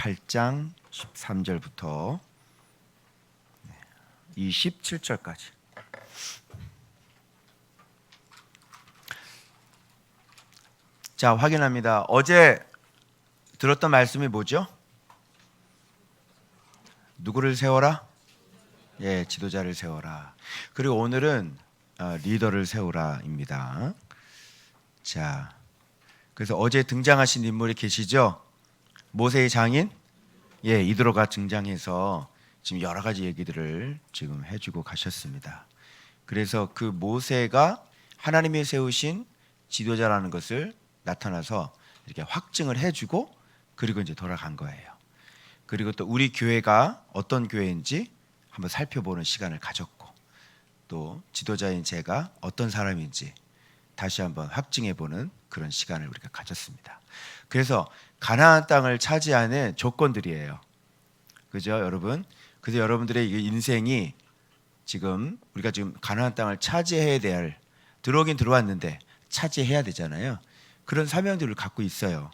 8장 13절부터 27절까지. 자, 확인합니다. 어제 들었던 말씀이 뭐죠? 누구를 세워라? 예, 지도자를 세워라. 그리고 오늘은 리더를 세우라입니다. 자, 그래서 어제 등장하신 인물이 계시죠? 모세의 장인, 예, 이드로가 등장해서 지금 여러 가지 얘기들을 지금 해주고 가셨습니다. 그래서 그 모세가 하나님이 세우신 지도자라는 것을 나타나서 이렇게 확증을 해주고 그리고 이제 돌아간 거예요. 그리고 또 우리 교회가 어떤 교회인지 한번 살펴보는 시간을 가졌고, 또 지도자인 제가 어떤 사람인지 다시 한번 확증해보는 그런 시간을 우리가 가졌습니다. 그래서 가나안 땅을 차지하는 조건들이에요. 그죠, 여러분? 그래서 여러분들의 인생이 지금 우리가 지금 가나안 땅을 차지해야 될, 들어오긴 들어왔는데 차지해야 되잖아요. 그런 사명들을 갖고 있어요.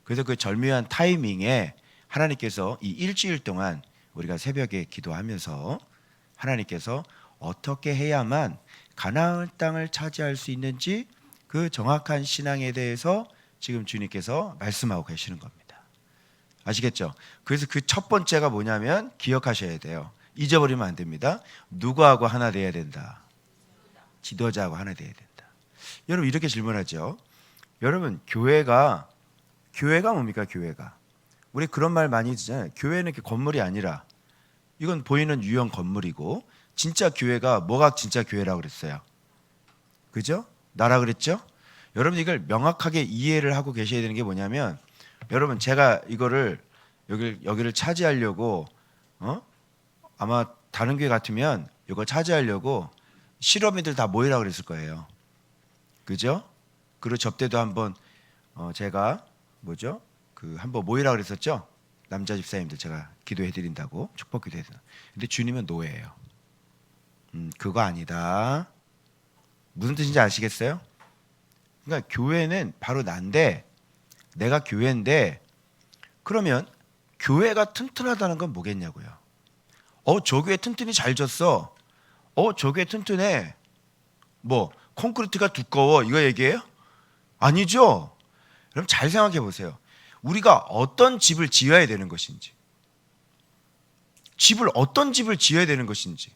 그래서 그 절묘한 타이밍에 하나님께서 이 일주일 동안 우리가 새벽에 기도하면서 하나님께서 어떻게 해야만 가나안 땅을 차지할 수 있는지 그 정확한 신앙에 대해서 지금 주님께서 말씀하고 계시는 겁니다. 아시겠죠? 그래서 그 첫 번째가 뭐냐면 기억하셔야 돼요. 잊어버리면 안 됩니다. 누구하고 하나 돼야 된다? 지도자하고 하나 돼야 된다. 여러분 이렇게 질문하죠. 여러분 교회가 뭡니까? 교회가 우리 그런 말 많이 듣잖아요. 교회는 이렇게 건물이 아니라 이건 보이는 유형 건물이고, 진짜 교회가 뭐가 진짜 교회라고 그랬어요? 그죠? 나라 그랬죠? 여러분 이걸 명확하게 이해를 하고 계셔야 되는 게 뭐냐면, 여러분 제가 이거를 여기를 차지하려고 아마 다른 교회 같으면 이걸 차지하려고 실업인들 다 모이라고 그랬을 거예요. 그죠? 그리고 접대도 한번 제가 한번 모이라고 그랬었죠? 남자 집사님들 제가 기도해 드린다고, 축복 기도해 드린다고. 근데 주님은 노예예요. 그거 아니다. 무슨 뜻인지 아시겠어요? 그러니까 교회는 바로 난데, 내가 교회인데, 그러면 교회가 튼튼하다는 건 뭐겠냐고요. 저 교회 튼튼히 잘 졌어. 저 교회 튼튼해. 콘크리트가 두꺼워. 이거 얘기해요? 아니죠. 그럼 잘 생각해 보세요. 우리가 어떤 집을 지어야 되는 것인지, 어떤 집을 지어야 되는 것인지,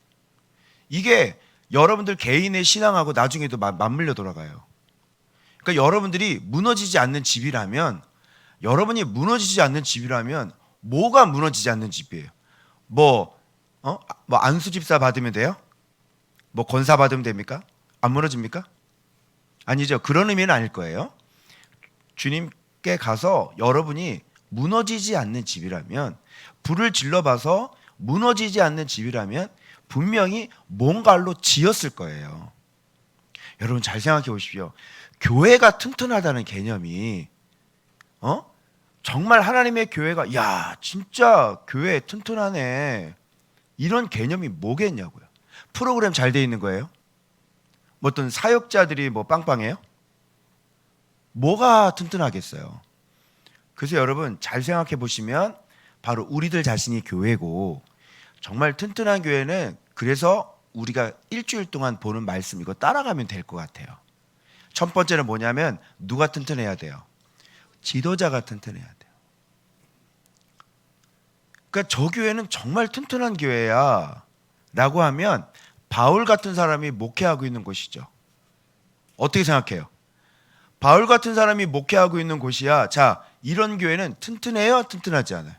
이게 여러분들 개인의 신앙하고 나중에도 맞물려 돌아가요. 그러니까 여러분들이 무너지지 않는 집이라면, 뭐가 무너지지 않는 집이에요? 안수 집사 받으면 돼요? 권사 받으면 됩니까? 안 무너집니까? 아니죠. 그런 의미는 아닐 거예요. 주님께 가서 여러분이 무너지지 않는 집이라면, 불을 질러봐서 무너지지 않는 집이라면 분명히 뭔가로 지었을 거예요. 여러분 잘 생각해 보십시오. 교회가 튼튼하다는 개념이 정말 하나님의 교회가 야 진짜 교회 튼튼하네, 이런 개념이 뭐겠냐고요. 프로그램 잘 돼 있는 거예요? 어떤 사역자들이 빵빵해요? 뭐가 튼튼하겠어요? 그래서 여러분 잘 생각해 보시면 바로 우리들 자신이 교회고, 정말 튼튼한 교회는 그래서 우리가 일주일 동안 보는 말씀 이거 따라가면 될 것 같아요. 첫 번째는 뭐냐면 누가 튼튼해야 돼요? 지도자가 튼튼해야 돼요. 그러니까 저 교회는 정말 튼튼한 교회야 라고 하면 바울 같은 사람이 목회하고 있는 곳이죠. 어떻게 생각해요? 바울 같은 사람이 목회하고 있는 곳이야. 자, 이런 교회는 튼튼해요? 튼튼하지 않아요?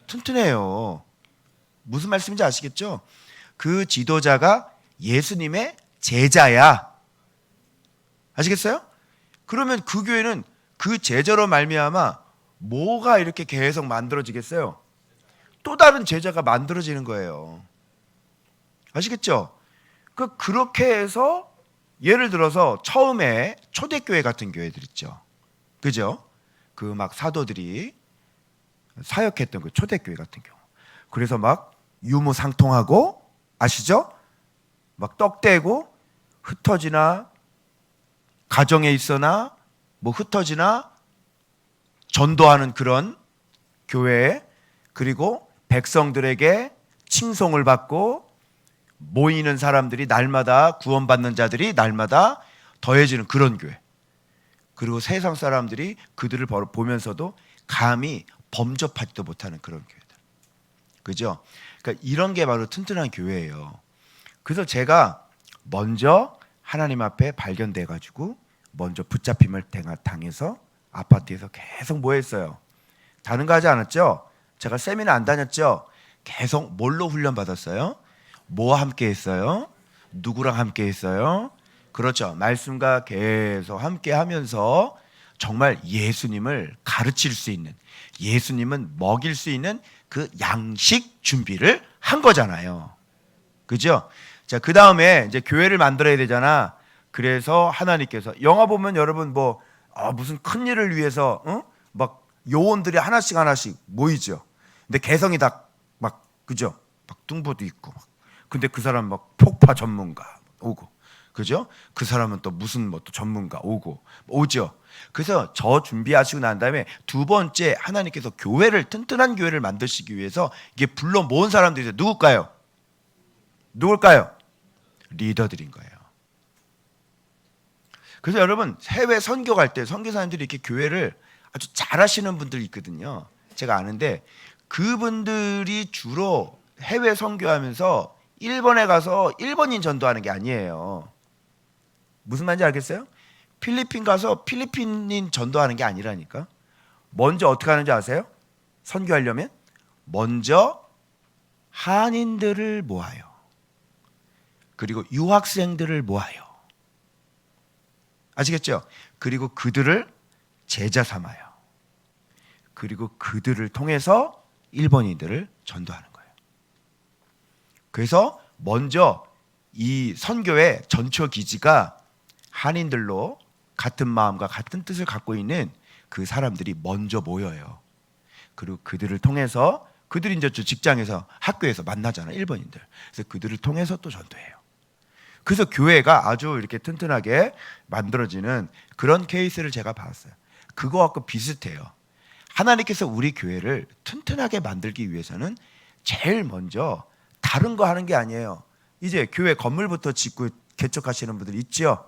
튼튼해요. 무슨 말씀인지 아시겠죠? 그 지도자가 예수님의 제자야. 아시겠어요? 그러면 그 교회는 그 제자로 말미암아 뭐가 이렇게 계속 만들어지겠어요? 또 다른 제자가 만들어지는 거예요. 아시겠죠? 그렇게 해서 예를 들어서 처음에 초대교회 같은 교회들 있죠. 그죠? 사도들이 사역했던 그 초대교회 같은 경우. 그래서 유무상통하고, 아시죠? 떡대고 흩어지나 가정에 있어나 흩어지나 전도하는 그런 교회에, 그리고 백성들에게 칭송을 받고 모이는 사람들이 날마다, 구원받는 자들이 날마다 더해지는 그런 교회. 그리고 세상 사람들이 그들을 보면서도 감히 범접하지도 못하는 그런 교회들. 그죠? 그러니까 이런 게 바로 튼튼한 교회예요. 그래서 제가 먼저 하나님 앞에 발견돼 가지고 먼저 붙잡힘을 당해서 아파트에서 계속 뭐 했어요? 다른 거 하지 않았죠? 제가 세미나 안 다녔죠? 계속 뭘로 훈련 받았어요? 뭐와 함께 했어요? 누구랑 함께 했어요? 그렇죠. 말씀과 계속 함께 하면서 정말 예수님을 가르칠 수 있는, 예수님은 먹일 수 있는 그 양식 준비를 한 거잖아요. 그죠? 자, 그 다음에 이제 교회를 만들어야 되잖아. 그래서 하나님께서, 영화 보면 여러분 뭐 무슨 큰 일을 위해서 막 요원들이 하나씩 모이죠. 근데 개성이 다 막, 그죠? 막 뚱보도 있고 막. 근데 그 사람 막 폭파 전문가 오고, 그죠? 그 사람은 또 무슨 뭐 또 전문가 오죠. 그래서 저 준비하시고 난 다음에 두 번째, 하나님께서 교회를, 튼튼한 교회를 만드시기 위해서 이게 불러 모은 사람들이 누굴까요? 리더들인 거예요. 그래서 여러분, 해외 선교 갈 때 선교사님들이 이렇게 교회를 아주 잘하시는 분들이 있거든요. 제가 아는데 그분들이 주로 해외 선교하면서 일본에 가서 일본인 전도하는 게 아니에요. 무슨 말인지 알겠어요? 필리핀 가서 필리핀인 전도하는 게 아니라니까. 먼저 어떻게 하는지 아세요? 선교하려면 먼저 한인들을 모아요. 그리고 유학생들을 모아요. 아시겠죠? 그리고 그들을 제자 삼아요. 그리고 그들을 통해서 일본인들을 전도하는 거예요. 그래서 먼저 이 선교의 전초 기지가 한인들로 같은 마음과 같은 뜻을 갖고 있는 그 사람들이 먼저 모여요. 그리고 그들을 통해서, 그들이 이제 직장에서, 학교에서 만나잖아요, 일본인들. 그래서 그들을 통해서 또 전도해요. 그래서 교회가 아주 이렇게 튼튼하게 만들어지는 그런 케이스를 제가 봤어요. 그거 갖고 비슷해요. 하나님께서 우리 교회를 튼튼하게 만들기 위해서는 제일 먼저 다른 거 하는 게 아니에요. 이제 교회 건물부터 짓고 개척하시는 분들 있죠?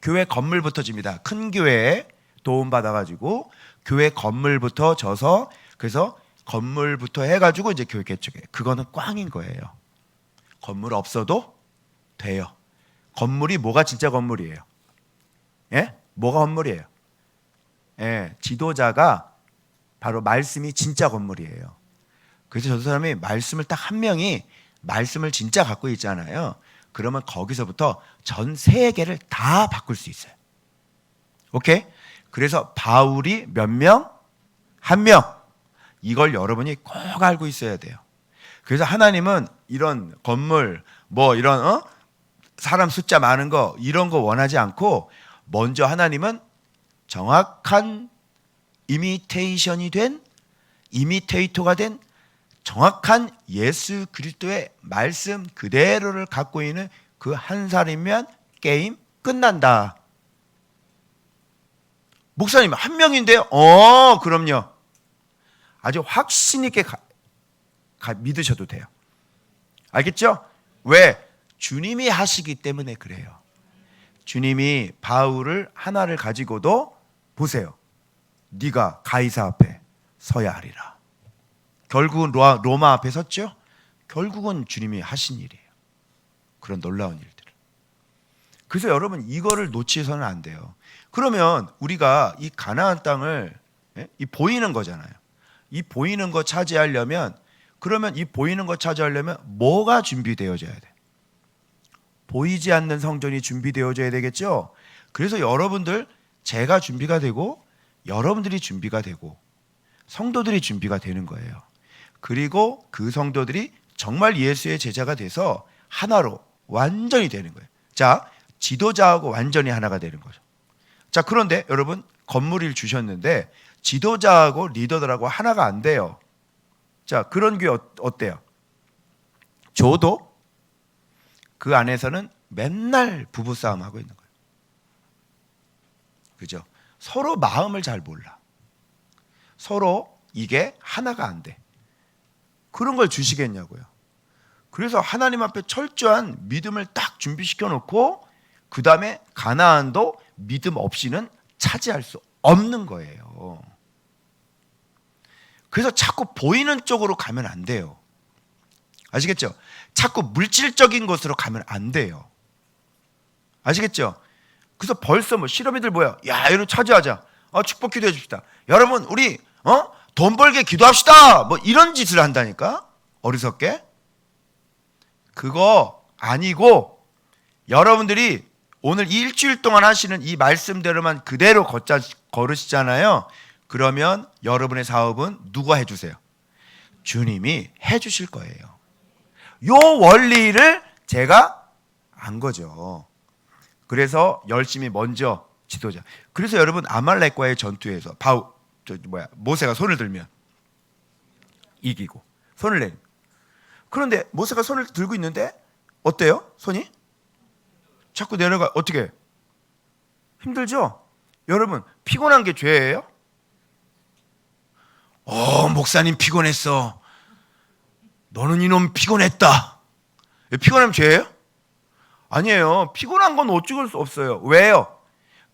교회 건물부터 집니다. 큰 교회에 도움 받아가지고 교회 건물부터 져서, 그래서 건물부터 해가지고 이제 교회 개척해. 그거는 꽝인 거예요. 건물 없어도 돼요. 건물이 뭐가 진짜 건물이에요? 예? 뭐가 건물이에요? 예, 지도자가 바로 말씀이 진짜 건물이에요. 그래서 저 사람이 말씀을 딱 한 명이 말씀을 진짜 갖고 있잖아요. 그러면 거기서부터 전 세계를 다 바꿀 수 있어요. 오케이? 그래서 바울이 몇 명? 한 명. 이걸 여러분이 꼭 알고 있어야 돼요. 그래서 하나님은 이런 건물, 뭐 이런 사람 숫자 많은 거, 이런 거 원하지 않고, 먼저 하나님은 정확한 이미테이터가 된 정확한 예수 그리스도의 말씀 그대로를 갖고 있는 그 한 사람이면 게임 끝난다. 목사님 한 명인데요? 그럼요. 아주 확신 있게 믿으셔도 돼요. 알겠죠? 왜? 주님이 하시기 때문에 그래요. 주님이 바울을 하나를 가지고도, 보세요, 네가 가이사 앞에 서야 하리라. 결국은 로마 앞에 섰죠? 결국은 주님이 하신 일이에요. 그런 놀라운 일들. 그래서 여러분, 이거를 놓치서는 안 돼요. 그러면 우리가 이 가나안 땅을, 이 보이는 거잖아요. 이 보이는 거 차지하려면, 그러면 이 보이는 거 차지하려면 뭐가 준비되어져야 돼? 보이지 않는 성전이 준비되어져야 되겠죠? 그래서 여러분들, 제가 준비가 되고 여러분들이 준비가 되고 성도들이 준비가 되는 거예요. 그리고 그 성도들이 정말 예수의 제자가 돼서 하나로 완전히 되는 거예요. 자, 지도자하고 완전히 하나가 되는 거죠. 자, 그런데 여러분, 건물을 주셨는데 지도자하고 리더들하고 하나가 안 돼요. 자, 그런 교회 어때요? 저도 그 안에서는 맨날 부부싸움 하고 있는 거예요. 그죠? 서로 마음을 잘 몰라. 서로 이게 하나가 안 돼. 그런 걸 주시겠냐고요. 그래서 하나님 앞에 철저한 믿음을 딱 준비시켜 놓고 그 다음에 가나안도 믿음 없이는 차지할 수 없는 거예요. 그래서 자꾸 보이는 쪽으로 가면 안 돼요. 아시겠죠? 자꾸 물질적인 것으로 가면 안 돼요. 아시겠죠? 그래서 벌써 뭐 실험이들 뭐야? 야, 여러분 차지하자. 축복 기도해 줍시다. 여러분 우리 돈 벌게 기도합시다. 뭐 이런 짓을 한다니까? 어리석게? 그거 아니고 여러분들이 오늘 이 일주일 동안 하시는 이 말씀대로만 그대로 걸으시잖아요. 그러면 여러분의 사업은 누가 해주세요? 주님이 해주실 거예요. 요 원리를 제가 안 거죠. 그래서 열심히 먼저 지도자. 그래서 여러분 아말렉과의 전투에서 모세가 손을 들면 이기고 손을 내면. 그런데 모세가 손을 들고 있는데 어때요? 손이? 자꾸 내려가. 어떻게? 힘들죠? 여러분 피곤한 게 죄예요? 목사님 피곤했어. 너는 이놈 피곤했다. 피곤하면 죄예요? 아니에요. 피곤한 건 어쩔 수 없어요. 왜요?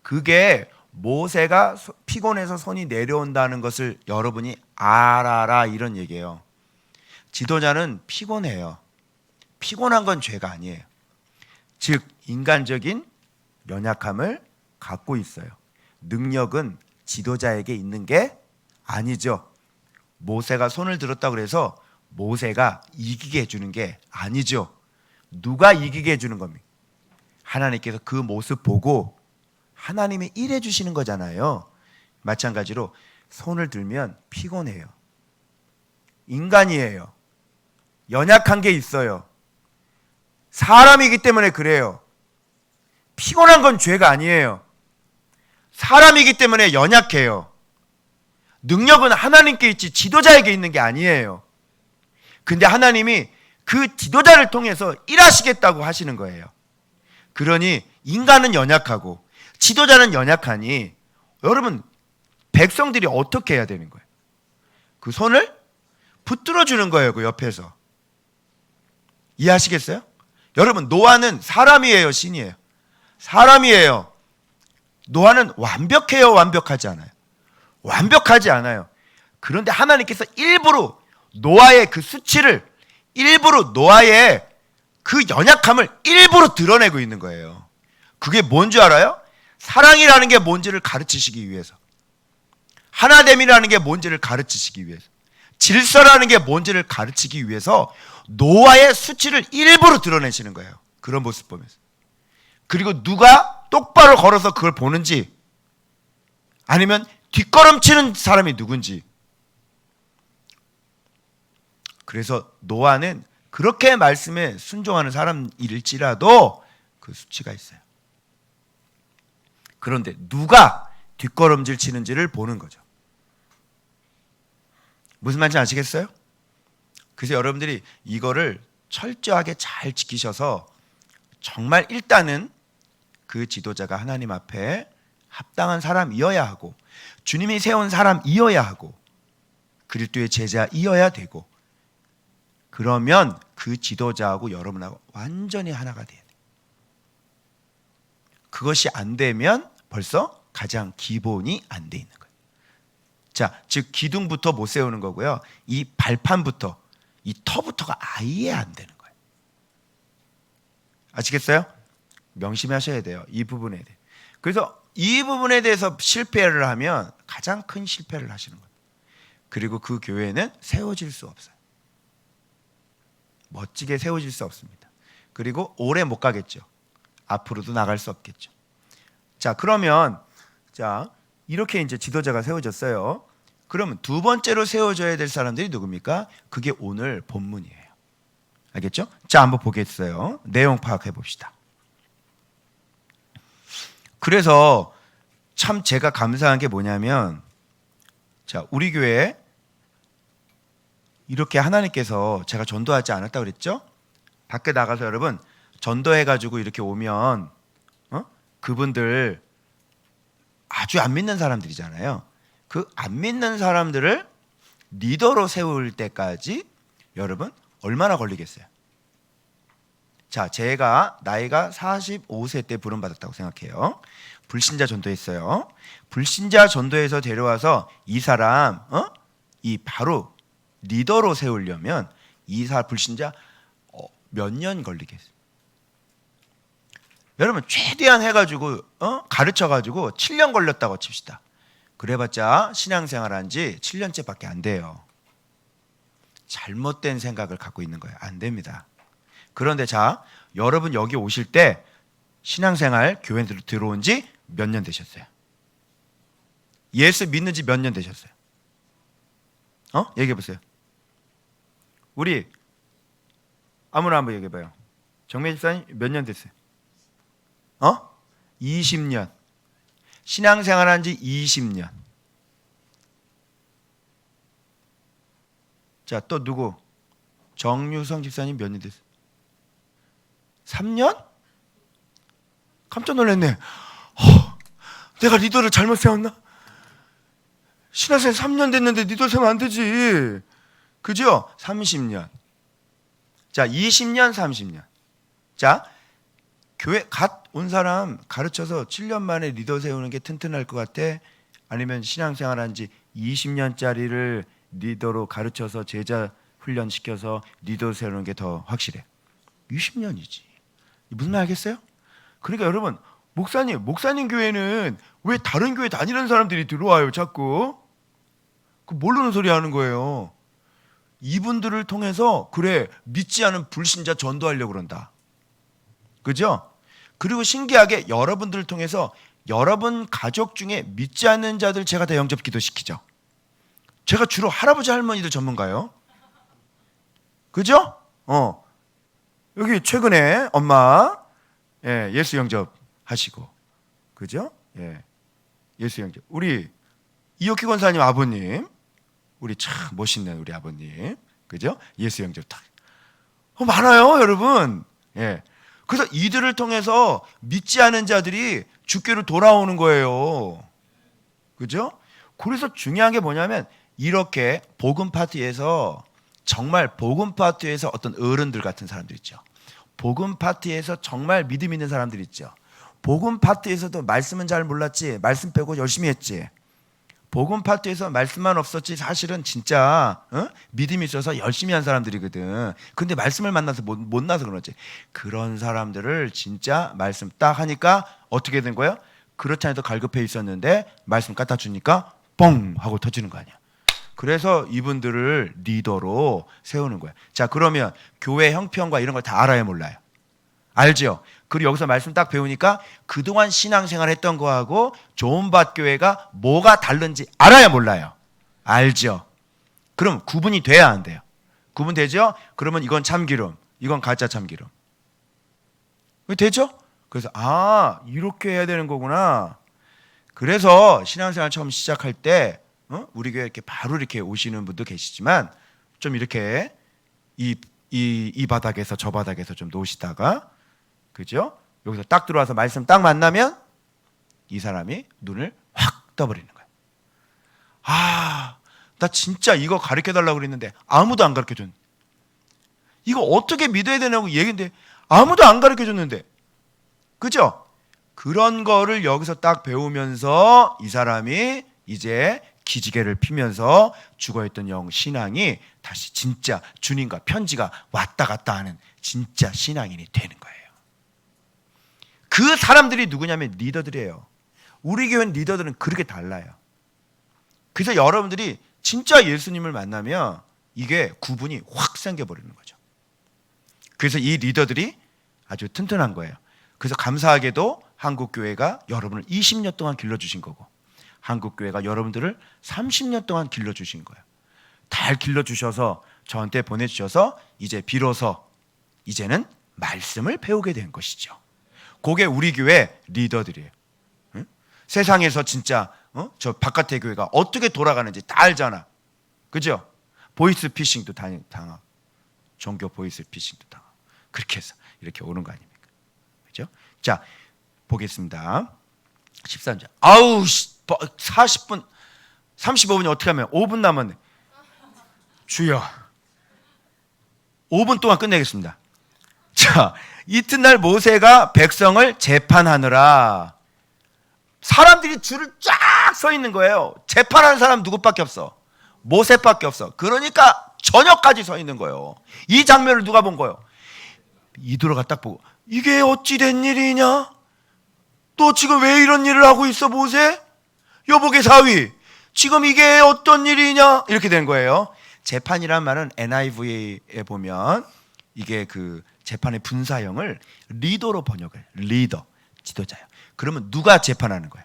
그게 모세가 피곤해서 손이 내려온다는 것을 여러분이 알아라 이런 얘기예요. 지도자는 피곤해요. 피곤한 건 죄가 아니에요. 즉 인간적인 연약함을 갖고 있어요. 능력은 지도자에게 있는 게 아니죠. 모세가 손을 들었다고 해서 모세가 이기게 해주는 게 아니죠. 누가 이기게 해주는 겁니까? 하나님께서 그 모습 보고 하나님이 일해 주시는 거잖아요. 마찬가지로 손을 들면 피곤해요. 인간이에요. 연약한 게 있어요. 사람이기 때문에 그래요. 피곤한 건 죄가 아니에요. 사람이기 때문에 연약해요. 능력은 하나님께 있지 지도자에게 있는 게 아니에요. 근데 하나님이 그 지도자를 통해서 일하시겠다고 하시는 거예요. 그러니 인간은 연약하고 지도자는 연약하니 여러분 백성들이 어떻게 해야 되는 거예요? 그 손을 붙들어 주는 거예요. 그 옆에서. 이해하시겠어요? 여러분 노아는 사람이에요, 신이에요? 사람이에요. 노아는 완벽해요, 완벽하지 않아요? 완벽하지 않아요. 그런데 하나님께서 일부러 노아의 그 수치를, 일부러 노아의 그 연약함을 일부러 드러내고 있는 거예요. 그게 뭔지 알아요? 사랑이라는 게 뭔지를 가르치시기 위해서, 하나됨이라는 게 뭔지를 가르치시기 위해서, 질서라는 게 뭔지를 가르치기 위해서 노아의 수치를 일부러 드러내시는 거예요. 그런 모습 보면서. 그리고 누가 똑바로 걸어서 그걸 보는지, 아니면 뒷걸음치는 사람이 누군지. 그래서 노아는 그렇게 말씀에 순종하는 사람일지라도 그 수치가 있어요. 그런데 누가 뒷걸음질 치는지를 보는 거죠. 무슨 말인지 아시겠어요? 그래서 여러분들이 이거를 철저하게 잘 지키셔서 정말 일단은 그 지도자가 하나님 앞에 합당한 사람이어야 하고, 주님이 세운 사람이어야 하고, 그리스도의 제자이어야 되고, 그러면 그 지도자하고 여러분하고 완전히 하나가 돼야 돼요. 그것이 안 되면 벌써 가장 기본이 안 돼 있는 거예요. 자, 즉 기둥부터 못 세우는 거고요. 이 발판부터, 이 터부터가 아예 안 되는 거예요. 아시겠어요? 명심하셔야 돼요. 이 부분에 대해. 그래서 이 부분에 대해서 실패를 하면 가장 큰 실패를 하시는 거예요. 그리고 그 교회는 세워질 수 없어요. 멋지게 세워질 수 없습니다. 그리고 오래 못 가겠죠. 앞으로도 나갈 수 없겠죠. 자, 그러면 이렇게 이제 지도자가 세워졌어요. 그러면 두 번째로 세워져야 될 사람들이 누굽니까? 그게 오늘 본문이에요. 알겠죠? 자, 한번 보겠어요. 내용 파악해 봅시다. 그래서 참 제가 감사한 게 뭐냐면, 자, 우리 교회에 이렇게 하나님께서, 제가 전도하지 않았다고 그랬죠? 밖에 나가서 여러분 전도해가지고 이렇게 오면 그분들 아주 안 믿는 사람들이잖아요. 그 안 믿는 사람들을 리더로 세울 때까지 여러분 얼마나 걸리겠어요? 자, 제가 나이가 45세 때 부름받았다고 생각해요. 불신자 전도했어요. 불신자 전도에서 데려와서 이 사람 이 바로 리더로 세우려면 불신자 몇 년 걸리겠어요? 여러분 최대한 해가지고 가르쳐가지고 7년 걸렸다고 칩시다. 그래봤자 신앙생활한 지 7년째밖에 안 돼요. 잘못된 생각을 갖고 있는 거예요. 안 됩니다. 그런데 자, 여러분 여기 오실 때 신앙생활 교회에 들어온 지 몇 년 되셨어요? 예수 믿는 지 몇 년 되셨어요? 얘기해 보세요. 우리 아무나 한번 얘기해 봐요. 정매 집사님 몇 년 됐어요? 20년. 신앙생활 한 지 20년. 자, 또 누구? 정유성 집사님 몇 년 됐어요? 3년? 깜짝 놀랐네. 내가 리더를 잘못 세웠나? 신앙생활 3년 됐는데 리더 세우면 안 되지. 그죠? 30년. 자, 20년, 30년. 자, 교회 갓 온 사람 가르쳐서 7년 만에 리더 세우는 게 튼튼할 것 같아? 아니면 신앙생활 한 지 20년짜리를 리더로 가르쳐서 제자 훈련시켜서 리더 세우는 게 더 확실해? 20년이지. 무슨 말 알겠어요? 그러니까 여러분, 목사님 교회는 왜 다른 교회 다니는 사람들이 들어와요, 자꾸? 그 모르는 소리 하는 거예요. 이분들을 통해서 그래, 믿지 않은 불신자 전도하려고 그런다. 그죠? 그리고 신기하게 여러분들을 통해서 여러분 가족 중에 믿지 않는 자들 제가 다 영접 기도시키죠. 제가 주로 할아버지 할머니들 전문가요. 그죠? 여기 최근에 엄마 예수 영접하시고, 그죠? 예수 영접. 우리 이옥희 권사님 아버님, 우리 참 멋있는 우리 아버님, 그죠? 예수 영접 다 많아요, 여러분. 그래서 이들을 통해서 믿지 않은 자들이 주께로 돌아오는 거예요. 그죠? 그래서 중요한 게 뭐냐면 이렇게 복음 파티에서 정말 복음 파티에서 어떤 어른들 같은 사람들 있죠. 복음 파티에서 정말 믿음 있는 사람들 있죠. 복음 파티에서도 말씀은 잘 몰랐지, 말씀 빼고 열심히 했지. 복음 파티에서 말씀만 없었지 사실은 진짜 믿음이 있어서 열심히 한 사람들이거든. 근데 말씀을 만나서 못 나서 그러지. 그런 사람들을 진짜 말씀 딱 하니까 어떻게 된 거야? 그렇지 않아도 갈급해 있었는데 말씀 갖다 주니까 뻥 하고 터지는 거 아니야. 그래서 이분들을 리더로 세우는 거야. 자, 그러면 교회 형편과 이런 걸 다 알아야 몰라요? 알죠? 그리고 여기서 말씀 딱 배우니까 그동안 신앙생활 했던 거하고 조은밭 교회가 뭐가 다른지 알아야 몰라요? 알죠? 그럼 구분이 돼야 안 돼요? 구분되죠? 그러면 이건 참기름, 이건 가짜 참기름. 되죠? 그래서 이렇게 해야 되는 거구나. 그래서 신앙생활 처음 시작할 때 우리 교회 이렇게 바로 이렇게 오시는 분도 계시지만 좀 이렇게 이 바닥에서 저 바닥에서 좀 놓으시다가, 그죠? 여기서 딱 들어와서 말씀 딱 만나면 이 사람이 눈을 확 떠버리는 거예요. 나 진짜 이거 가르쳐 달라고 그랬는데 아무도 안 가르쳐 줬는데, 이거 어떻게 믿어야 되냐고 얘기했는데 아무도 안 가르쳐 줬는데, 그죠? 그런 거를 여기서 딱 배우면서 이 사람이 이제 기지개를 피면서 죽어있던 신앙이 다시 진짜 주님과 편지가 왔다 갔다 하는 진짜 신앙인이 되는 거예요. 그 사람들이 누구냐면 리더들이에요. 우리 교회 리더들은 그렇게 달라요. 그래서 여러분들이 진짜 예수님을 만나면 이게 구분이 확 생겨버리는 거죠. 그래서 이 리더들이 아주 튼튼한 거예요. 그래서 감사하게도 한국교회가 여러분을 20년 동안 길러주신 거고, 한국교회가 여러분들을 30년 동안 길러주신 거예요. 잘 길러주셔서 저한테 보내주셔서 이제 비로소 이제는 말씀을 배우게 된 것이죠. 그게 우리 교회 리더들이에요. 세상에서 진짜 저 바깥의 교회가 어떻게 돌아가는지 다 알잖아. 그죠? 보이스 피싱도 당하고, 종교 보이스 피싱도 당하고, 그렇게 해서 이렇게 오는 거 아닙니까? 그죠? 자, 보겠습니다. 13절. 40분, 35분이 어떻게 하면 5분 남았네. 주여 5분 동안 끝내겠습니다. 자, 이튿날 모세가 백성을 재판하느라 사람들이 줄을 쫙 서 있는 거예요. 재판하는 사람 누구밖에 없어? 모세밖에 없어. 그러니까 저녁까지 서 있는 거예요. 이 장면을 누가 본 거예요? 이도로가 딱 보고 이게 어찌 된 일이냐? 너 지금 왜 이런 일을 하고 있어 모세? 여보게 사위 지금 이게 어떤 일이냐? 이렇게 된 거예요. 재판이란 말은 NIV에 보면 이게 그 재판의 분사형을 리더로 번역을 해요. 리더, 지도자요. 그러면 누가 재판하는 거야?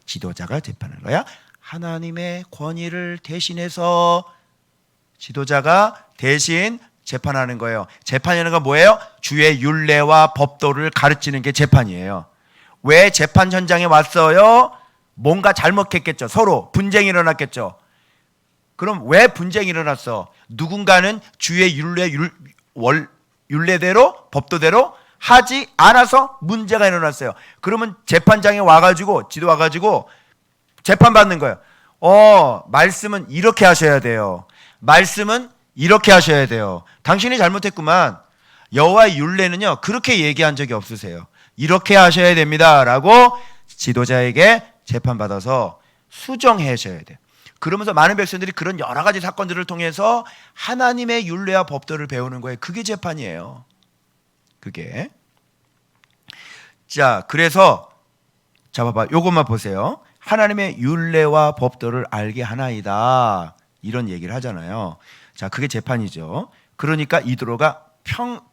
지도자가 재판하는 거야. 하나님의 권위를 대신해서 지도자가 대신 재판하는 거예요. 재판이라는 건 뭐예요? 주의 율례와 법도를 가르치는 게 재판이에요. 왜 재판 현장에 왔어요? 뭔가 잘못했겠죠. 서로 분쟁이 일어났겠죠. 그럼 왜 분쟁이 일어났어? 누군가는 주의 율례대로 법도대로 하지 않아서 문제가 일어났어요. 그러면 재판장에 와가지고 지도 와가지고 재판받는 거예요. 말씀은 이렇게 하셔야 돼요. 말씀은 이렇게 하셔야 돼요. 당신이 잘못했구만. 여호와의 율례는요 그렇게 얘기한 적이 없으세요. 이렇게 하셔야 됩니다 라고 지도자에게 재판받아서 수정해 하셔야 돼요. 그러면서 많은 백성들이 그런 여러 가지 사건들을 통해서 하나님의 율례와 법도를 배우는 거예요. 그게 재판이에요. 그게. 자, 그래서 자 봐봐. 요것만 보세요. 하나님의 율례와 법도를 알게 하나이다. 이런 얘기를 하잖아요. 자, 그게 재판이죠. 그러니까 이도로가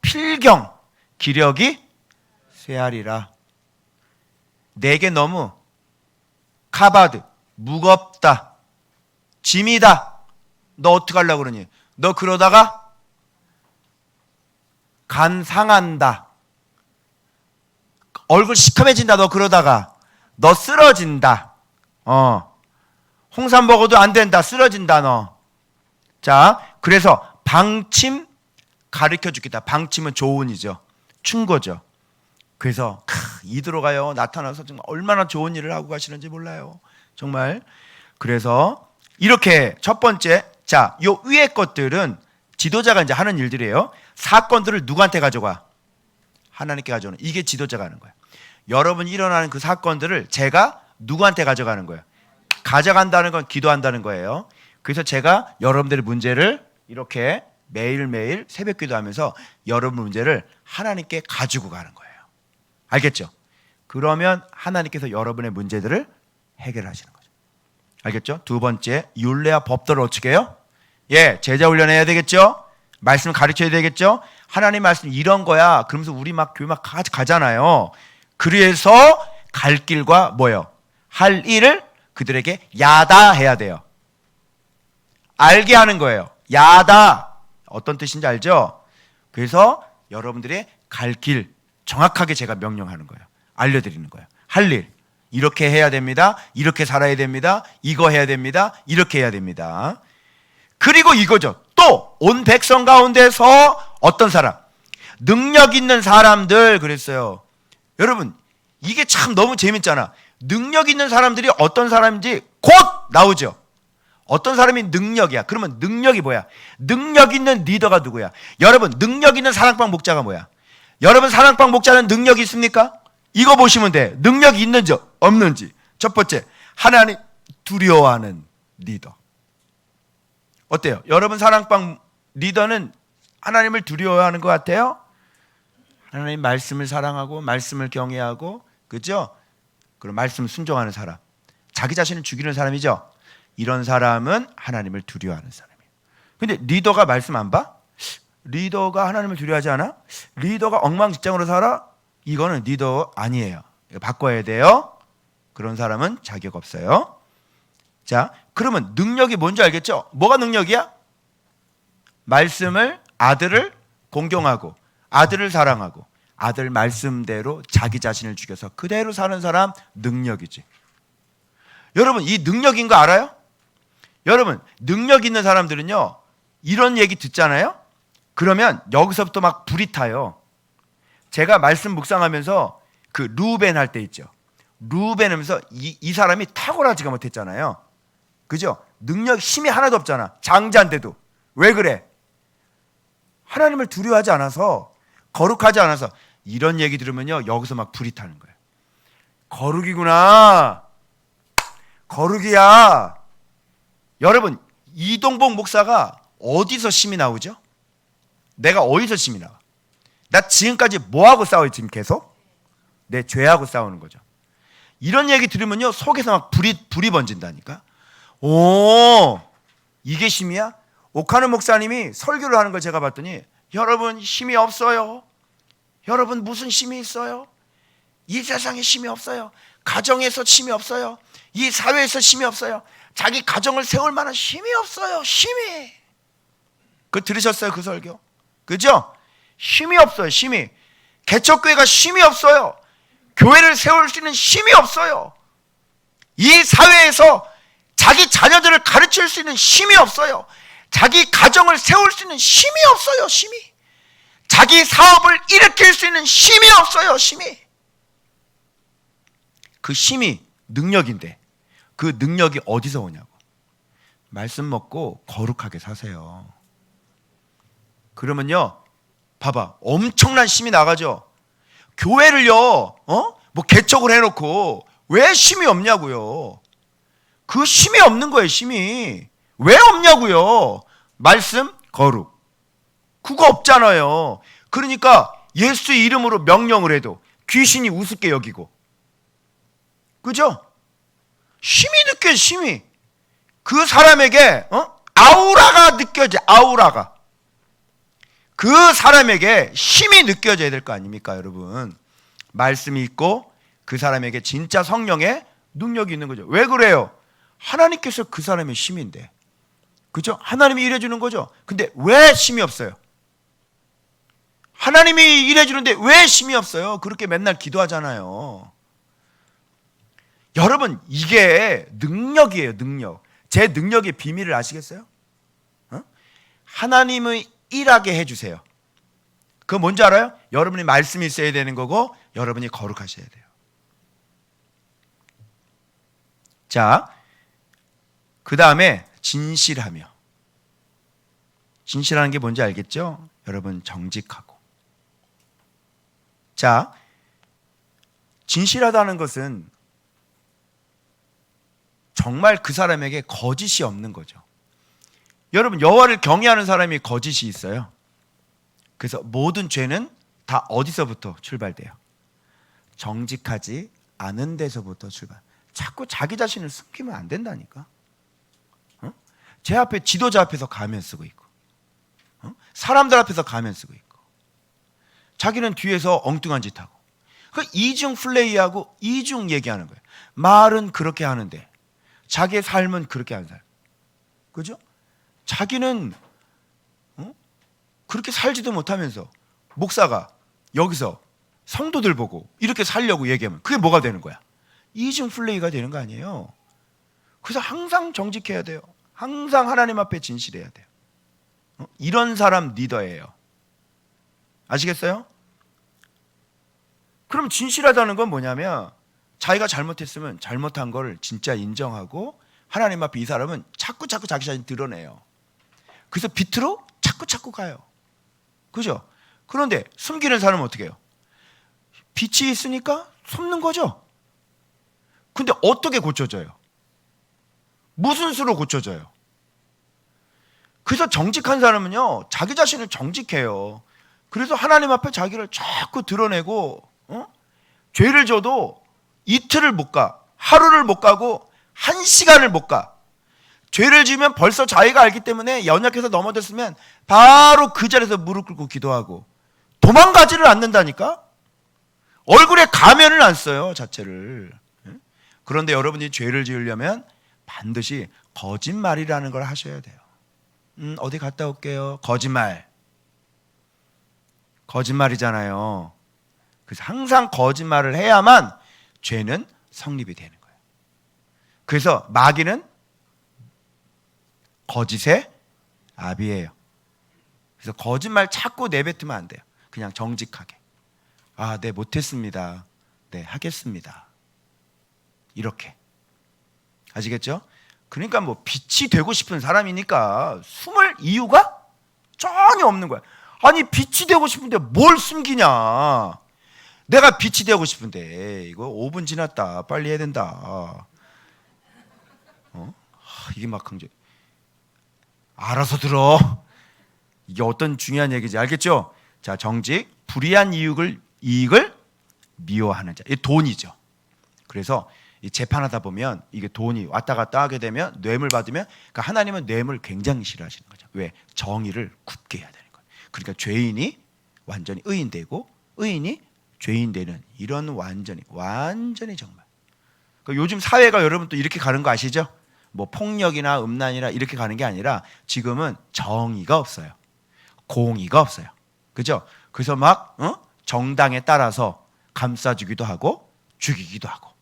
필경 기력이 쇠하리라. 내게 너무 카바드 무겁다. 짐이다. 너 어떡하려고 그러니? 너 그러다가 간 상한다. 얼굴 시커매진다. 너 그러다가 너 쓰러진다. 홍삼 먹어도 안 된다. 쓰러진다 너. 자, 그래서 방침 가르쳐 주겠다. 방침은 조언이죠. 충고죠. 그래서 이도로가요 나타나서 정말 얼마나 좋은 일을 하고 가시는지 몰라요. 정말. 그래서 이렇게 첫 번째, 자, 요 위에 것들은 지도자가 이제 하는 일들이에요. 사건들을 누구한테 가져가? 하나님께 가져오는. 이게 지도자가 하는 거예요. 여러분이 일어나는 그 사건들을 제가 누구한테 가져가는 거예요? 가져간다는 건 기도한다는 거예요. 그래서 제가 여러분들의 문제를 이렇게 매일매일 새벽 기도하면서 여러분 문제를 하나님께 가지고 가는 거예요. 알겠죠? 그러면 하나님께서 여러분의 문제들을 해결하시는 거예요. 알겠죠? 두 번째, 율례와 법도를 어떻게 해요? 제자 훈련해야 되겠죠? 말씀을 가르쳐야 되겠죠? 하나님 말씀 이런 거야. 그러면서 우리 막 교회 막 가잖아요. 그래서 갈 길과 뭐예요? 할 일을 그들에게 야다해야 돼요. 알게 하는 거예요. 야다. 어떤 뜻인지 알죠? 그래서 여러분들의 갈 길 정확하게 제가 명령하는 거예요. 알려드리는 거예요. 할 일. 이렇게 해야 됩니다. 이렇게 살아야 됩니다. 이거 해야 됩니다. 이렇게 해야 됩니다. 그리고 이거죠. 또 온 백성 가운데서 어떤 사람? 능력 있는 사람들 그랬어요. 여러분 이게 참 너무 재밌잖아. 능력 있는 사람들이 어떤 사람인지 곧 나오죠. 어떤 사람이 능력이야. 그러면 능력이 뭐야? 능력 있는 리더가 누구야? 여러분 능력 있는 사랑방 목자가 뭐야? 여러분 사랑방 목자는 능력이 있습니까? 이거 보시면 돼. 능력이 있는지 없는지. 첫 번째, 하나님 두려워하는 리더. 어때요? 여러분 사랑방 리더는 하나님을 두려워하는 것 같아요? 하나님 말씀을 사랑하고 말씀을 경외하고, 그죠? 그럼 말씀 순종하는 사람, 자기 자신을 죽이는 사람이죠. 이런 사람은 하나님을 두려워하는 사람이에요. 근데 리더가 말씀 안 봐? 리더가 하나님을 두려워하지 않아? 리더가 엉망진창으로 살아? 이거는 리더 아니에요. 바꿔야 돼요. 그런 사람은 자격 없어요. 자, 그러면 능력이 뭔지 알겠죠? 뭐가 능력이야? 말씀을, 아들을 공경하고 아들을 사랑하고 아들 말씀대로 자기 자신을 죽여서 그대로 사는 사람 능력이지. 여러분 이 능력인 거 알아요? 여러분 능력 있는 사람들은요 이런 얘기 듣잖아요. 그러면 여기서부터 막 불이 타요. 제가 말씀 묵상하면서 그 루벤 할 때 있죠. 루벤 하면서 이 사람이 탁월하지가 못했잖아요. 그죠? 능력 힘이 하나도 없잖아. 장자인데도. 왜 그래? 하나님을 두려워하지 않아서, 거룩하지 않아서. 이런 얘기 들으면요, 여기서 막 불이 타는 거예요. 거룩이구나. 거룩이야. 여러분, 이동복 목사가 어디서 심이 나오죠? 내가 어디서 심이 나와? 나 지금까지 뭐하고 싸워요? 지금 계속? 내 죄하고 싸우는 거죠. 이런 얘기 들으면요, 속에서 막 불이 번진다니까. 오, 이게 심이야? 오카노 목사님이 설교를 하는 걸 제가 봤더니, 여러분 힘이 없어요. 여러분 무슨 힘이 있어요? 이 세상에 힘이 없어요. 가정에서 힘이 없어요. 이 사회에서 힘이 없어요. 자기 가정을 세울 만한 힘이 없어요. 힘이. 그거 들으셨어요? 그 설교? 그죠? 힘이 없어요. 힘이. 개척교회가 힘이 없어요. 교회를 세울 수 있는 힘이 없어요. 이 사회에서 자기 자녀들을 가르칠 수 있는 힘이 없어요. 자기 가정을 세울 수 있는 힘이 없어요. 힘이. 자기 사업을 일으킬 수 있는 힘이 없어요. 힘이. 그 힘이 능력인데 그 능력이 어디서 오냐고. 말씀 먹고 거룩하게 사세요. 그러면요, 봐봐, 엄청난 힘이 나가죠. 교회를요, 뭐 개척을 해놓고 왜 힘이 없냐고요. 그 힘이 없는 거예요. 힘이 왜 없냐고요. 말씀, 거룩, 그거 없잖아요. 그러니까 예수 이름으로 명령을 해도 귀신이 우습게 여기고, 그죠? 힘이 느껴져. 힘이. 그 사람에게 아우라가 느껴져. 아우라가. 그 사람에게 힘이 느껴져야 될 거 아닙니까, 여러분? 말씀이 있고 그 사람에게 진짜 성령의 능력이 있는 거죠. 왜 그래요? 하나님께서 그 사람의 힘인데, 그죠? 하나님이 일해주는 거죠. 근데 왜 힘이 없어요? 하나님이 일해주는데 왜 힘이 없어요? 그렇게 맨날 기도하잖아요. 여러분, 이게 능력이에요. 능력. 제 능력의 비밀을 아시겠어요? 하나님의 일하게 해주세요. 그거 뭔지 알아요? 여러분이 말씀이 있어야 되는 거고 여러분이 거룩하셔야 돼요. 자, 그 다음에 진실하며. 진실하는 게 뭔지 알겠죠? 여러분, 정직하고. 자, 진실하다는 것은 정말 그 사람에게 거짓이 없는 거죠. 여러분, 여호와를 경외하는 사람이 거짓이 있어요. 그래서 모든 죄는 다 어디서부터 출발돼요? 정직하지 않은 데서부터 출발. 자꾸 자기 자신을 숨기면 안 된다니까. 제 앞에 지도자 앞에서 가면 쓰고 있고, 사람들 앞에서 가면 쓰고 있고, 자기는 뒤에서 엉뚱한 짓 하고. 그 이중 플레이하고 이중 얘기하는 거예요. 말은 그렇게 하는데 자기의 삶은 그렇게 하는 사람. 그죠? 자기는 그렇게 살지도 못하면서 목사가 여기서 성도들 보고 이렇게 살려고 얘기하면 그게 뭐가 되는 거야? 이중 플레이가 되는 거 아니에요. 그래서 항상 정직해야 돼요. 항상 하나님 앞에 진실해야 돼요. 이런 사람 리더예요. 아시겠어요? 그럼 진실하다는 건 뭐냐면 자기가 잘못했으면 잘못한 걸 진짜 인정하고 하나님 앞에 이 사람은 자꾸 자기 자신 드러내요. 그래서 비트로 자꾸 가요. 그죠? 그런데 숨기는 사람은 어떻게 해요? 빛이 있으니까 숨는 거죠. 근데 어떻게 고쳐져요? 무슨 수로 고쳐져요? 그래서 정직한 사람은요, 자기 자신을 정직해요. 그래서 하나님 앞에 자기를 자꾸 드러내고, 죄를 져도 이틀을 못 가, 하루를 못 가고, 1시간을 못 가. 죄를 지으면 벌써 자기가 알기 때문에 연약해서 넘어졌으면 바로 그 자리에서 무릎 꿇고 기도하고 도망가지를 않는다니까? 얼굴에 가면을 안 써요, 자체를. 그런데 여러분이 죄를 지으려면 반드시 거짓말이라는 걸 하셔야 돼요. 어디 갔다 올게요. 거짓말이잖아요. 그래서 항상 거짓말을 해야만 죄는 성립이 되는 거예요. 그래서 마귀는 거짓의 아비예요. 그래서 거짓말 자꾸 내뱉으면 안 돼요. 그냥 정직하게. 네, 못했습니다. 네, 하겠습니다. 이렇게. 아시겠죠? 그러니까 뭐 빛이 되고 싶은 사람이니까 숨을 이유가 전혀 없는 거야. 아니 빛이 되고 싶은데 뭘 숨기냐. 내가 빛이 되고 싶은데 이거 5분 지났다. 빨리 해야 된다. 이게 막 강조. 알아서 들어. 이게 어떤 중요한 얘기인지 알겠죠? 자, 정직, 불이한 이익을 미워하는 자. 이 돈이죠. 그래서 이 재판하다 보면 이게 돈이 왔다 갔다 하게 되면 뇌물 받으면, 그러니까 하나님은 뇌물 굉장히 싫어하시는 거죠. 왜? 정의를 굳게 해야 되는 거예요. 그러니까 죄인이 완전히 의인 되고 의인이 죄인 되는 이런 완전히 정말. 그러니까 요즘 사회가 여러분 또 이렇게 가는 거 아시죠? 뭐 폭력이나 음란이나 이렇게 가는 게 아니라 지금은 정의가 없어요. 공의가 없어요. 그죠? 그래서 막 정당에 따라서 감싸주기도 하고 죽이기도 하고,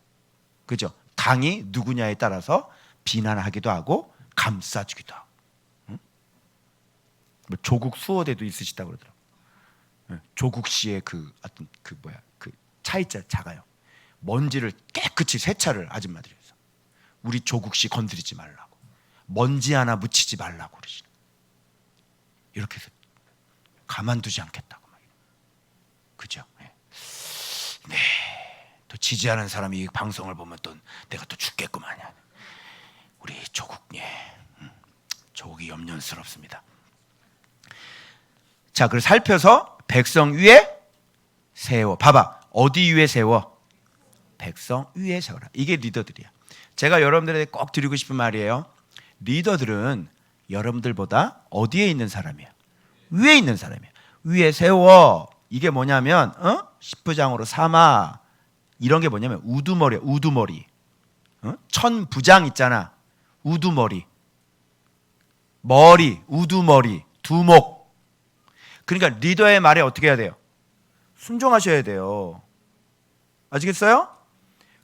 그죠? 당이 누구냐에 따라서 비난하기도 하고 감싸주기도 하고. 뭐 조국 수호대도 있으시다고 그러더라고요. 조국 씨의 그 차이자 작아요. 먼지를 깨끗이 세차를 아줌마들이 해서 우리 조국 씨 건드리지 말라고, 먼지 하나 묻히지 말라고 그러시는. 이렇게 해서 가만두지 않겠다고 막. 그죠? 네. 또 지지하는 사람이 이 방송을 보면 또 내가 또 죽겠구만. 우리 조국, 조국이 염려스럽습니다. 자, 그래서 살펴서 백성 위에 세워. 봐봐. 어디 위에 세워? 백성 위에 세워라. 이게 리더들이야. 제가 여러분들에게 꼭 드리고 싶은 말이에요. 리더들은 여러분들보다 어디에 있는 사람이야? 위에 있는 사람이야. 위에 세워. 이게 뭐냐면 십부장으로 삼아. 이런 게 뭐냐면 우두머리야. 우두머리. 천부장 있잖아. 우두머리. 머리, 우두머리, 두목. 그러니까 리더의 말에 어떻게 해야 돼요? 순종하셔야 돼요. 아시겠어요?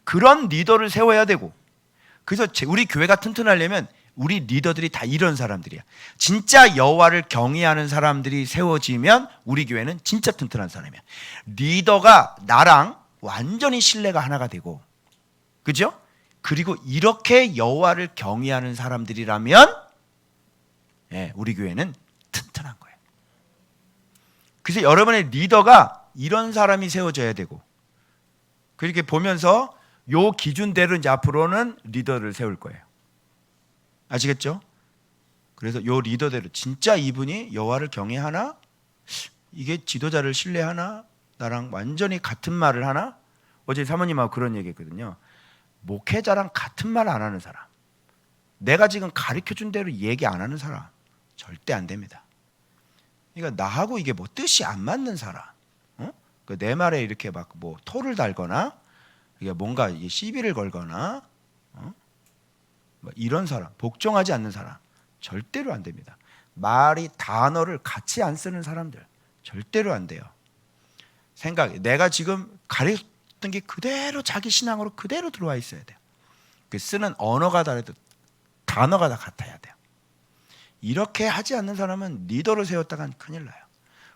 그런 리더를 세워야 되고. 그래서 우리 교회가 튼튼하려면 우리 리더들이 다 이런 사람들이야. 진짜 여호와를 경외하는 사람들이 세워지면 우리 교회는 진짜 튼튼한 사람이야. 리더가 나랑 완전히 신뢰가 하나가 되고, 그죠? 그리고 이렇게 여호와를 경외하는 사람들이라면 우리 교회는 튼튼한 거예요. 그래서 여러분의 리더가 이런 사람이 세워져야 되고, 그렇게 보면서 요 기준대로 이제 앞으로는 리더를 세울 거예요. 아시겠죠? 그래서 요 리더대로 진짜 이분이 여호와를 경외하나? 이게 지도자를 신뢰하나? 나랑 완전히 같은 말을 하나? 어제 사모님하고 그런 얘기했거든요. 목회자랑 같은 말 안 하는 사람, 내가 지금 가르쳐준 대로 얘기 안 하는 사람 절대 안 됩니다. 그러니까 나하고 이게 뭐 뜻이 안 맞는 사람, 내 말에 이렇게 막 뭐 토를 달거나 이게 뭔가 시비를 걸거나 뭐 이런 사람, 복종하지 않는 사람 절대로 안 됩니다. 말이 단어를 같이 안 쓰는 사람들 절대로 안 돼요. 내가 지금 가르쳤던 게 그대로 자기 신앙으로 그대로 들어와 있어야 돼요. 그 쓰는 언어가 다르도 단어가 다 같아야 돼요. 이렇게 하지 않는 사람은 리더를 세웠다간 큰일 나요.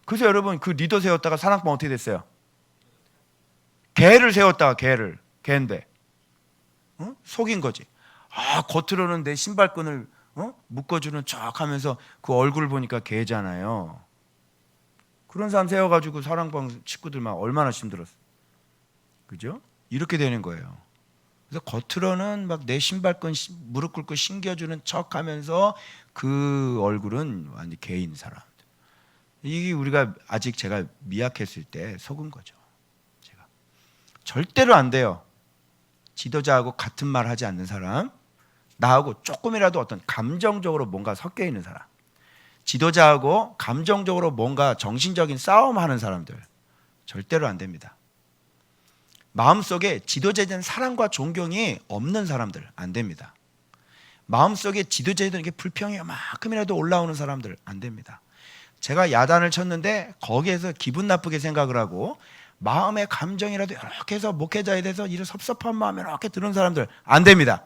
그래서 여러분 그 리더 세웠다가 산악방 어떻게 됐어요? 개를 세웠다가 개인데 속인 거지. 겉으로는 내 신발끈을 묶어주는 척 하면서 그 얼굴 보니까 개잖아요. 그런 사람 세워가지고 사랑방 식구들 막 얼마나 힘들었어. 그죠? 이렇게 되는 거예요. 그래서 겉으로는 막 내 신발끈 무릎 꿇고 신겨주는 척 하면서 그 얼굴은 완전 개인 사람. 이게 우리가 아직 제가 미약했을 때 속은 거죠. 제가 절대로 안 돼요. 지도자하고 같은 말 하지 않는 사람, 나하고 조금이라도 어떤 감정적으로 뭔가 섞여 있는 사람, 지도자하고 감정적으로 뭔가 정신적인 싸움하는 사람들 절대로 안 됩니다. 마음속에 지도자에 대한 사랑과 존경이 없는 사람들 안 됩니다. 마음속에 지도자에 대한 불평이 요만큼이라도 올라오는 사람들 안 됩니다. 제가 야단을 쳤는데 거기에서 기분 나쁘게 생각을 하고 마음의 감정이라도 이렇게 해서 목회자에 대해서 이런 섭섭한 마음이 이렇게 드는 사람들 안 됩니다.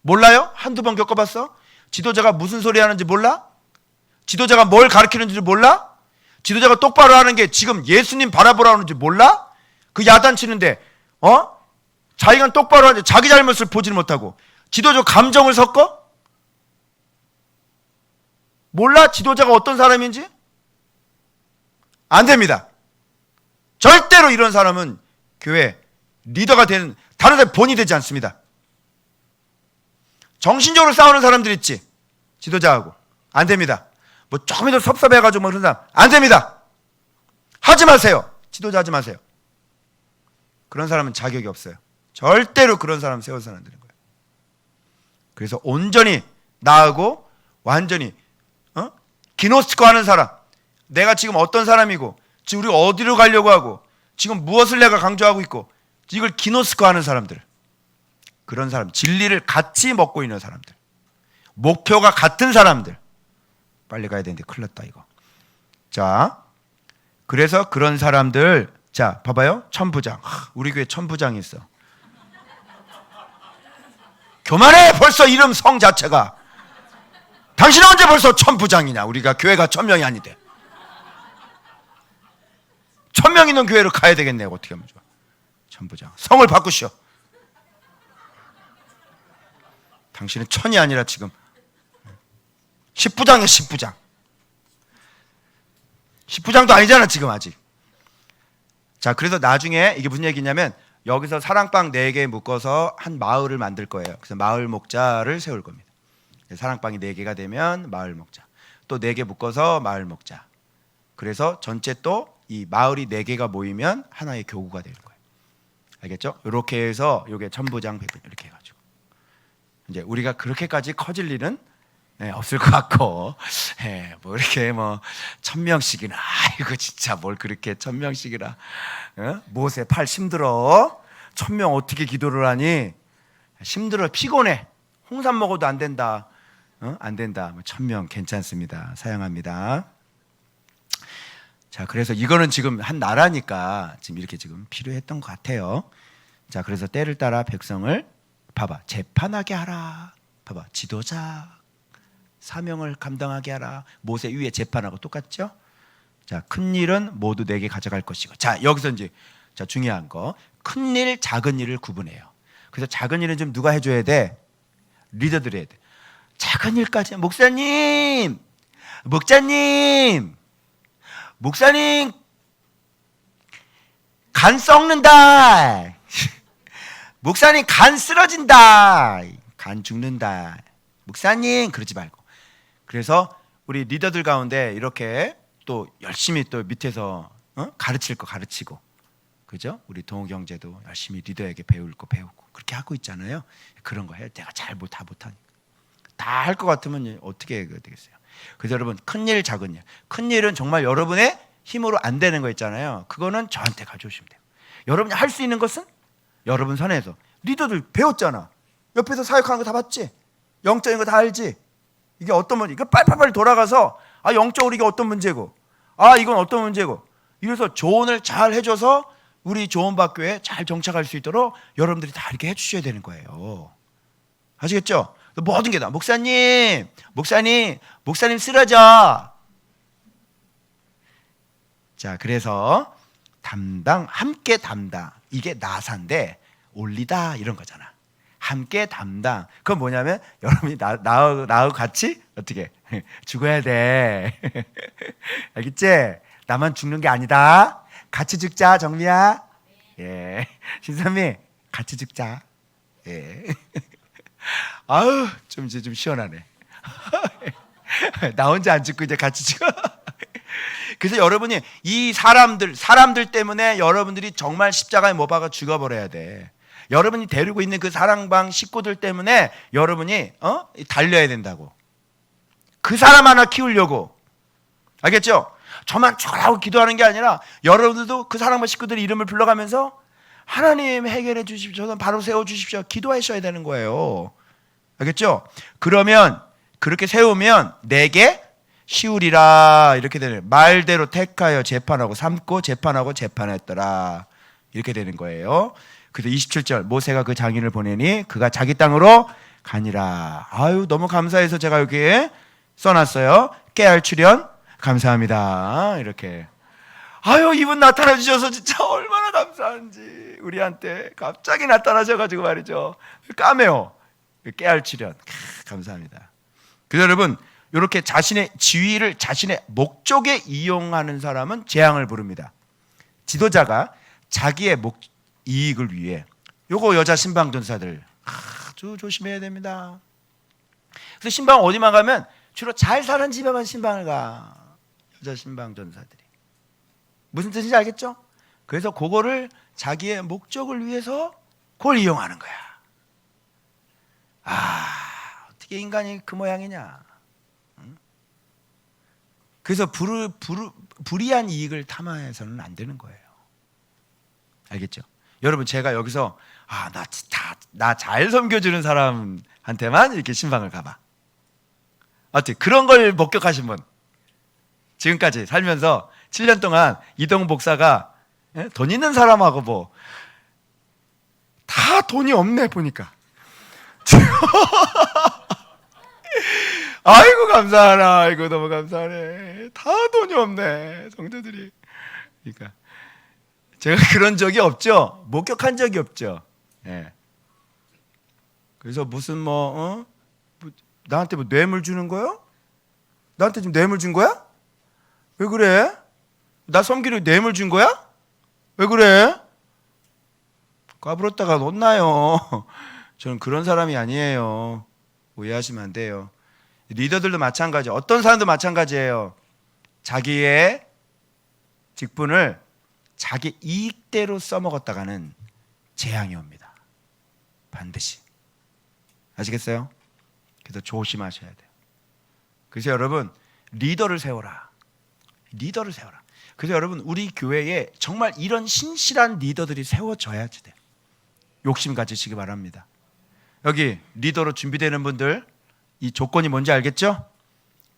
몰라요? 한두 번 겪어봤어? 지도자가 무슨 소리 하는지 몰라? 지도자가 뭘 가르치는지 몰라? 지도자가 똑바로 하는 게 지금 예수님 바라보라는지 몰라? 그 야단 치는데 자기가 똑바로 하는데 자기 잘못을 보지는 못하고 지도자 감정을 섞어? 몰라? 지도자가 어떤 사람인지? 안 됩니다. 절대로 이런 사람은 교회 리더가 되는, 다른 데 본이 되지 않습니다. 정신적으로 싸우는 사람들 있지, 지도자하고. 안 됩니다. 뭐 조금이라도 섭섭해가지고 뭐 그런 사람 안 됩니다. 하지 마세요. 지도자 하지 마세요. 그런 사람은 자격이 없어요. 절대로 그런 사람 세워서는 안 되는 거예요. 그래서 온전히 나하고 완전히 기노스코 하는 사람, 내가 지금 어떤 사람이고 지금 우리가 어디로 가려고 하고 지금 무엇을 내가 강조하고 있고 이걸 기노스코 하는 사람들, 그런 사람, 진리를 같이 먹고 있는 사람들, 목표가 같은 사람들, 빨리 가야 되는데 큰일 났다 이거. 자, 그래서 그런 사람들, 자 봐봐요. 천부장, 우리 교회 천부장이 있어. 교만해. 벌써 이름 성 자체가. 당신은 언제 벌써 천부장이냐. 우리가 교회가 1000명이 아닌데. 1000명 있는 교회로 가야 되겠네요. 어떻게 하면 좋아. 천부장, 성을 바꾸시오. 당신은 천이 아니라 지금 10부장이야. 10부장. 10부장도 아니잖아 지금 아직. 자, 그래서 나중에 이게 무슨 얘기냐면 여기서 사랑방 4개 묶어서 한 마을을 만들 거예요. 그래서 마을 목자를 세울 겁니다. 사랑방이 4개가 되면 마을 목자, 또 4개 묶어서 마을 목자. 그래서 전체 또 이 마을이 4개가 모이면 하나의 교구가 되는 거예요. 알겠죠? 이렇게 해서 이게 천부장, 백부장 이렇게 해가지고 이제 우리가 그렇게까지 커질 일은 없을 것 같고, 뭐 이렇게 뭐 1000명씩이나, 아이고 진짜 뭘 그렇게 1000명씩이나, 못에 팔 힘들어. 1000명 어떻게 기도를 하니? 힘들어, 피곤해. 홍삼 먹어도 안 된다. 안 된다. 1000명 괜찮습니다. 사양합니다. 자, 그래서 이거는 지금 한 나라니까 지금 이렇게 지금 필요했던 것 같아요. 자, 그래서 때를 따라 백성을 봐봐, 재판하게 하라. 봐봐, 지도자 사명을 감당하게 하라. 모세 위에 재판하고 똑같죠? 자, 큰 일은 모두 내게 가져갈 것이고. 자, 여기서 이제 자, 중요한 거, 큰 일, 작은 일을 구분해요. 그래서 작은 일은 좀 누가 해줘야 돼? 리더들이 해야 돼. 작은 일까지, 목사님, 간 썩는다. 목사님 간 쓰러진다. 간 죽는다. 목사님 그러지 말고. 그래서 우리 리더들 가운데 이렇게 또 열심히 또 밑에서 가르칠 거 가르치고, 그죠? 우리 동호 형제도 열심히 리더에게 배울 거 배우고 그렇게 하고 있잖아요. 그런 거 해요. 내가 다 못하니까. 다 할 것 같으면 어떻게 되겠어요? 그래서 여러분, 큰 일, 작은 일. 큰 일은 정말 여러분의 힘으로 안 되는 거 있잖아요. 그거는 저한테 가져오시면 돼요. 여러분이 할 수 있는 것은 여러분 선에서. 리더들 배웠잖아. 옆에서 사역하는 거 다 봤지? 영적인 거 다 알지? 이게 어떤 문제, 이거 빨리 돌아가서 영적으로 이게 어떤 문제고, 이건 어떤 문제고, 이래서 조언을 잘 해줘서 우리 조언받교에 잘 정착할 수 있도록 여러분들이 다 이렇게 해주셔야 되는 거예요. 아시겠죠? 모든 게 다 목사님 쓰러져. 자, 그래서 함께 담당, 이게 나사인데 올리다 이런 거잖아. 함께 담당. 그건 뭐냐면 여러분이 나하고 같이 어떻게 죽어야 돼. 알겠지? 나만 죽는 게 아니다. 같이 죽자, 정미야. 예, 신선미 같이 죽자. 예. 아유, 이제 좀 시원하네. 나 혼자 안 죽고 이제 같이 죽어. 그래서 여러분이 이 사람들 때문에 여러분들이 정말 십자가에 못 박아 죽어버려야 돼. 여러분이 데리고 있는 그 사랑방 식구들 때문에 여러분이 달려야 된다고. 그 사람 하나 키우려고. 알겠죠? 저만 저라고 기도하는 게 아니라 여러분들도 그 사랑방 식구들의 이름을 불러가면서 하나님 해결해 주십시오, 저는 바로 세워주십시오, 기도하셔야 되는 거예요. 알겠죠? 그러면 그렇게 세우면 내게 시우리라 이렇게 되는, 말대로 택하여 재판하고 삼고 재판하고 재판했더라 이렇게 되는 거예요. 그래서 27절, 모세가 그 장인을 보내니 그가 자기 땅으로 가니라. 아유, 너무 감사해서 제가 여기에 써놨어요. 깨알 출연 감사합니다. 이렇게. 아유, 이분 나타나 주셔서 진짜 얼마나 감사한지. 우리한테 갑자기 나타나셔가지고 말이죠. 까매요. 깨알 출연. 감사합니다. 그래서 여러분, 이렇게 자신의 지위를 자신의 목적에 이용하는 사람은 재앙을 부릅니다. 지도자가 자기의 이익을 위해, 요거 여자 신방전사들 아주 조심해야 됩니다. 그래서 신방 어디만 가면 주로 잘 사는 집에만 신방을 가. 여자 신방전사들이. 무슨 뜻인지 알겠죠? 그래서 그거를 자기의 목적을 위해서 그걸 이용하는 거야. 어떻게 인간이 그 모양이냐. 그래서 불이한 이익을 탐하해서는 안 되는 거예요. 알겠죠? 여러분, 제가 여기서 나 잘 섬겨주는 사람한테만 이렇게 신방을 가봐. 어떻게 그런 걸 목격하신 분? 지금까지 살면서 7년 동안 이동 목사가 돈 있는 사람하고 뭐 다 돈이 없네 보니까. 아이고 감사하라. 아이고 너무 감사하네. 다 돈이 없네 성도들이. 그러니까 제가 그런 적이 없죠. 목격한 적이 없죠. 예. 그래서 무슨 나한테 뭐 뇌물 주는 거요? 나한테 지금 뇌물 준 거야? 왜 그래? 나 섬기려 뇌물 준 거야? 왜 그래? 까불었다가 혼나요. 저는 그런 사람이 아니에요. 오해하시면 안 돼요. 리더들도 마찬가지, 어떤 사람도 마찬가지예요. 자기의 직분을 자기 이익대로 써먹었다가는 재앙이 옵니다. 반드시. 아시겠어요? 그래서 조심하셔야 돼요. 그래서 여러분, 리더를 세워라. 리더를 세워라. 그래서 여러분, 우리 교회에 정말 이런 신실한 리더들이 세워져야지 돼요. 욕심 가지시기 바랍니다. 여기 리더로 준비되는 분들, 이 조건이 뭔지 알겠죠?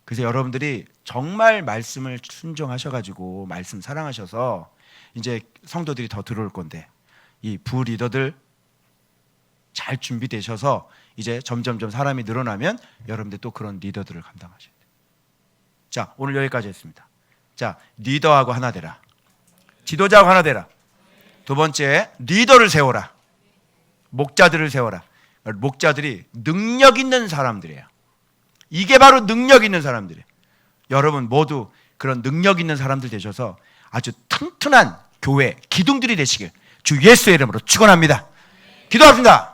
그래서 여러분들이 정말 말씀을 순종하셔가지고 말씀 사랑하셔서 이제 성도들이 더 들어올 건데, 이 부리더들 잘 준비되셔서 이제 점점점 사람이 늘어나면 여러분들 또 그런 리더들을 감당하셔야 돼요. 자, 오늘 여기까지 했습니다. 자, 리더하고 하나 되라. 지도자하고 하나 되라. 두 번째, 리더를 세워라. 목자들을 세워라. 목자들이 능력 있는 사람들이에요. 이게 바로 능력 있는 사람들이에요. 여러분 모두 그런 능력 있는 사람들 되셔서 아주 튼튼한 교회 기둥들이 되시길 주 예수의 이름으로 축원합니다. 기도합니다.